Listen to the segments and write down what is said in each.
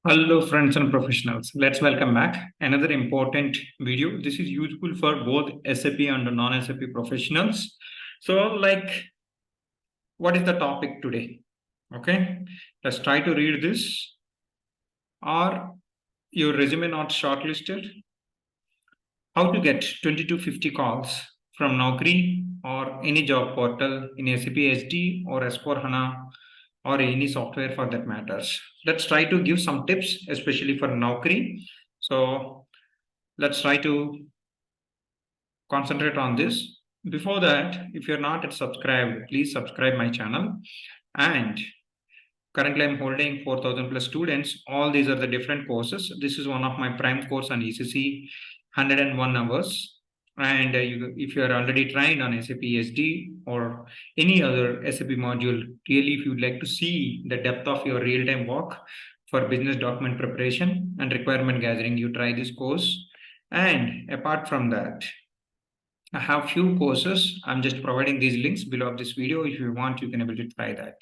Hello friends and professionals, let's welcome back another important video. This is useful for both SAP and non-SAP professionals. So what is the topic today? Okay, let's try to read this. Are your resume not shortlisted? How to get 20 to 50 calls from Naukri or any job portal in SAP SD or S4 HANA or any software for that matters. Let's try to give some tips, especially for Naukri. So let's try to concentrate on this. Before that, if you're not yet subscribed, please subscribe my channel. And currently I'm holding 4,000 plus students. All these are the different courses. This is one of my prime course on ECC, 101 hours. And if you are already trained on SAP SD or any other SAP module, really if you'd like to see the depth of your real-time work for business document preparation and requirement gathering, you try this course. And apart from that, I have few courses. I'm just providing these links below this video. If you want, you can able to try that.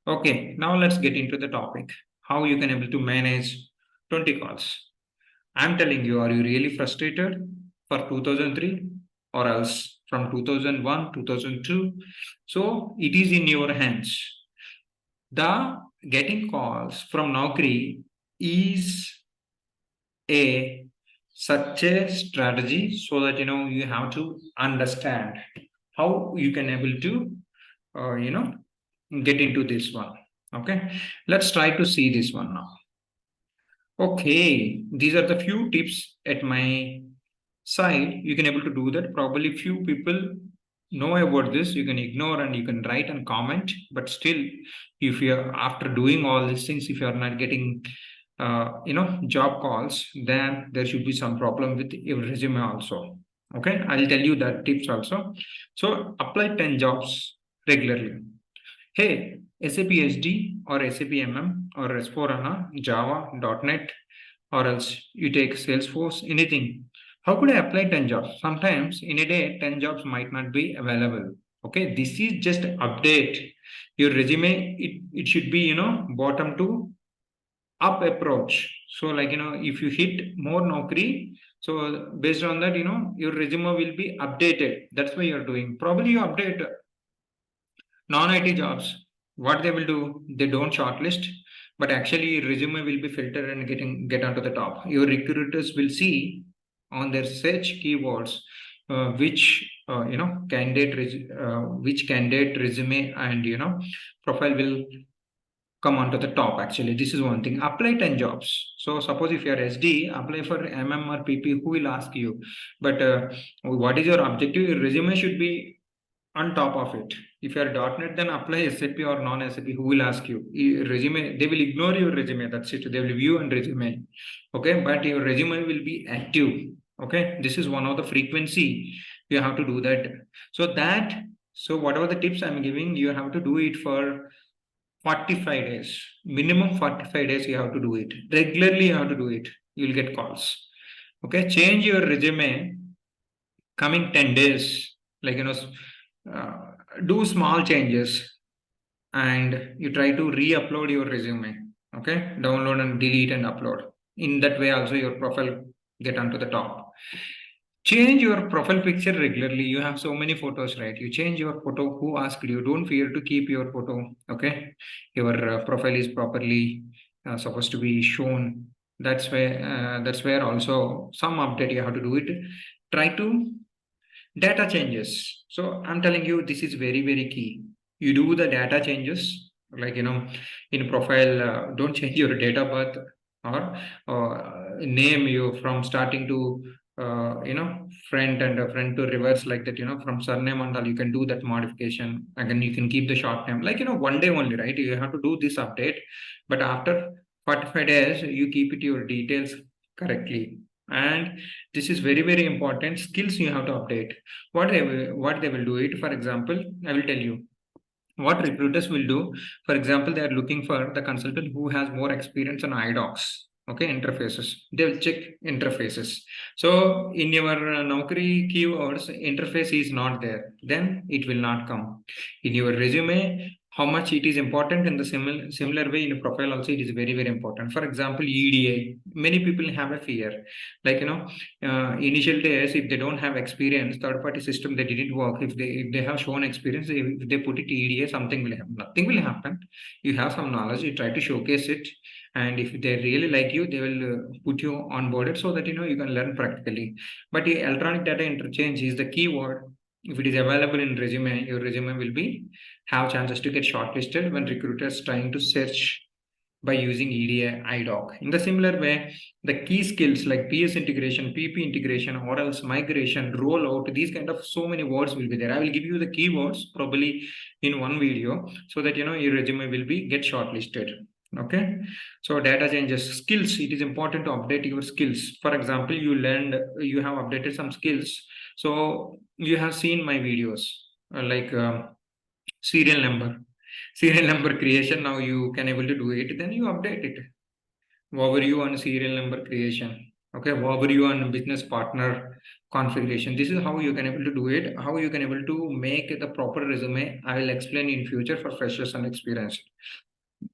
Okay, now let's get into the topic. How you can able to manage 20 calls. I'm telling you, are you really frustrated for 2003 or else from 2001, 2002? So it is in your hands. The getting calls from Naukri is a such a strategy so that you have to understand how you can able to get into this one. Okay, let's try to see this one now. Okay, these are the few tips at my side. You can able to do that. Probably few people know about this. You can ignore and you can write and comment, but still if you're after doing all these things, if you're not getting job calls, then there should be some problem with your resume also. Okay, I'll tell you that tips also. So apply 10 jobs regularly. Hey, SAP SD or SAP MM or S4 HANA, Java, .NET, or else you take Salesforce, anything. How could I apply 10 jobs? Sometimes in a day, 10 jobs might not be available. Okay, this is just update. Your resume, it should be, bottom to up approach. So if you hit more Naukri, so based on that, your resume will be updated. That's why you're doing. Probably you update non-IT jobs. What they will do, they don't shortlist, but actually resume will be filtered and get onto the top. Your recruiters will see on their search keywords which which candidate resume and profile will come onto the top. Actually, this is one thing. Apply 10 jobs. So suppose if you're SD, apply for MM or PP, who will ask you? But what is your objective? Your resume should be on top of it. If you are .NET, then apply SAP or non-SAP. Who will ask you? Resume, they will ignore your resume. That's it. They will view and resume. Okay, but your resume will be active. Okay, this is one of the frequency. You have to do that. So whatever the tips I'm giving, you have to do it for 45 days. Minimum 45 days you have to do it. Regularly you have to do it. You'll get calls. Okay, change your resume coming 10 days. Do small changes and you try to re-upload your resume. Okay, download and delete and upload. In that way also your profile get onto the top. Change your profile picture regularly. You have so many photos, right? You change your photo. Who asked you? Don't fear to keep your photo. Okay, your profile is properly supposed to be shown. That's where also some update you have to do it. Try to data changes. So I'm telling you, this is very, very key. You do the data changes, in profile, don't change your date of birth or name you from starting to, front and front to reverse like that, from surname and all, you can do that modification. Again, you can keep the short name, one day only, right? You have to do this update, but after 45 days, you keep it your details correctly. And this is very, very important. Skills you have to update. What they will do it. For example, I will tell you what recruiters will do. For example, they are looking for the consultant who has more experience on idocs. Okay, interfaces. They will check interfaces. So in your Naukri keywords, interface is not there. Then it will not come. In your resume, how much it is important in the similar way in a profile also, it is very, very important. For example, EDA, many people have a fear, like, initial days, if they don't have experience, third party system, they didn't work. If they have shown experience, if they put it EDA, something will happen. Nothing will happen. You have some knowledge, you try to showcase it, and if they really like you, they will put you on board so that you can learn practically. But the electronic data interchange is the key word. If it is available in resume, your resume will be have chances to get shortlisted when recruiters trying to search by using EDA idoc. In the similar way, the key skills like PS integration, PP integration, or else migration, rollout, these kind of so many words will be there. I will give you the keywords probably in one video so that your resume will be get shortlisted. Okay, so data changes, skills, it is important to update your skills. For example, you have updated some skills, so you have seen my videos like serial number creation. Now you can able to do it, then you update it. Overview on serial number creation. Okay, overview on business partner configuration. This is how you can able to do it, how you can able to make the proper resume. I will explain in future for freshers and experienced.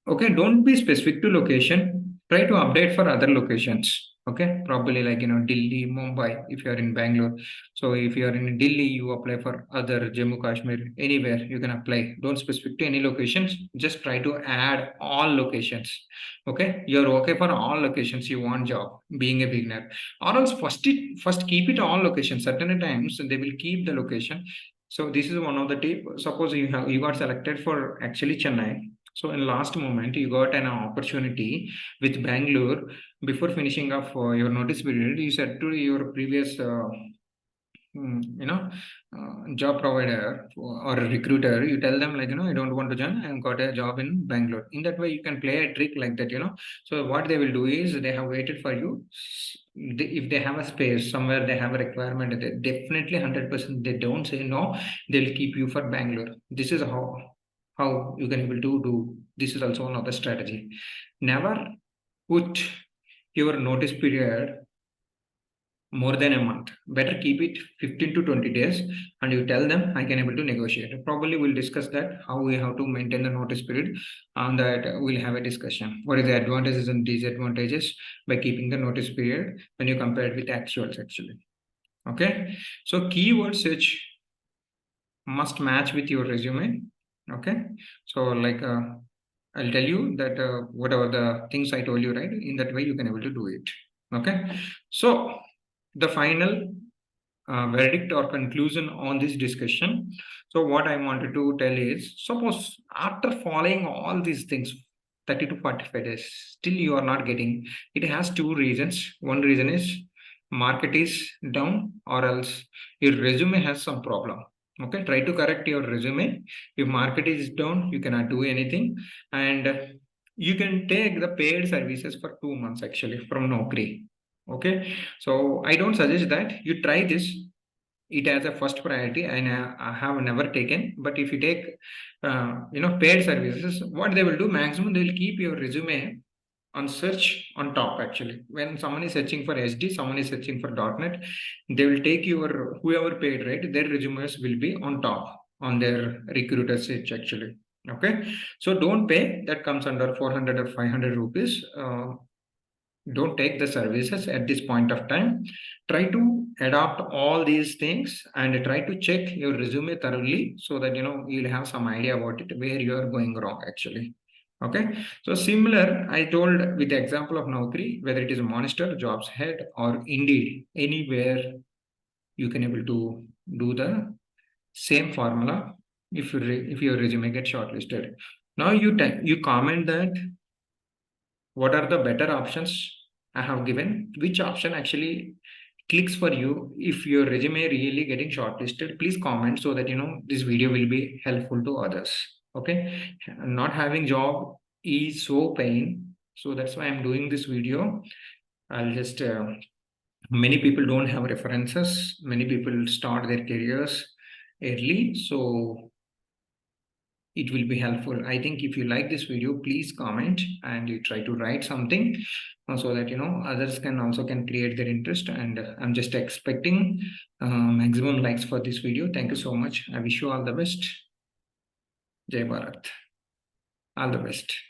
Okay, don't be specific to location. Try to update for other locations. Okay, probably like Delhi, Mumbai, if you are in Bangalore. So if you are in Delhi, you apply for other Jammu Kashmir, anywhere you can apply. Don't specific to any locations. Just try to add all locations. Okay, you're okay for all locations you want job, being a beginner. Or else first keep it all locations. Certain times they will keep the location. So this is one of the tip. Suppose you got selected for actually Chennai. So in last moment, you got an opportunity with Bangalore. Before finishing off your notice period, you said to your previous, job provider or a recruiter, you tell them like, I don't want to join. I got a job in Bangalore. In that way, you can play a trick like that. So what they will do is they have waited for you. If they have a space somewhere, they have a requirement. They definitely 100%. They don't say no. They'll keep you for Bangalore. This is how you can able to do. This is also another strategy. Never put your notice period more than a month. Better keep it 15 to 20 days, and you tell them I can able to negotiate. Probably we'll discuss that, how we have to maintain the notice period. On that we'll have a discussion. What is the advantages and disadvantages by keeping the notice period when you compare it with actuals actually. Okay, so keyword search must match with your resume. Okay, so like I'll tell you that whatever the things I told you, right, in that way you can able to do it. Okay, so the final verdict or conclusion on this discussion. So what I wanted to tell is, suppose after following all these things 30 to 45 days, still you are not getting, it has two reasons. One reason is market is down, or else your resume has some problem. Okay, try to correct your resume. If market is down, you cannot do anything, and you can take the paid services for 2 months actually from Naukri. Okay, so I don't suggest that you try this. It as a first priority, and I have never taken. But if you take paid services, what they will do maximum, they will keep your resume on search on top. Actually, when someone is searching for SD, someone is searching for .NET, they will take your whoever paid, right, their resumes will be on top on their recruiter search actually. Okay, so don't pay, that comes under 400 or 500 rupees. Don't take the services at this point of time. Try to adopt all these things and try to check your resume thoroughly so that you'll have some idea about it, where you are going wrong actually. Okay, so similar I told with the example of Naukri, whether it is Monster, Jobs Head, or Indeed, anywhere you can able to do the same formula. If your resume gets shortlisted, now you comment that what are the better options I have given, which option actually clicks for you. If your resume really getting shortlisted, please comment so that this video will be helpful to others. Okay, not having job is so pain, so that's why I'm doing this video. I'll just many people don't have references, many people start their careers early, so it will be helpful. I think if you like this video, please comment and you try to write something so that others can create their interest. And I'm just expecting maximum likes for this video. Thank you so much. I wish you all the best. Jai Bharat. All the best.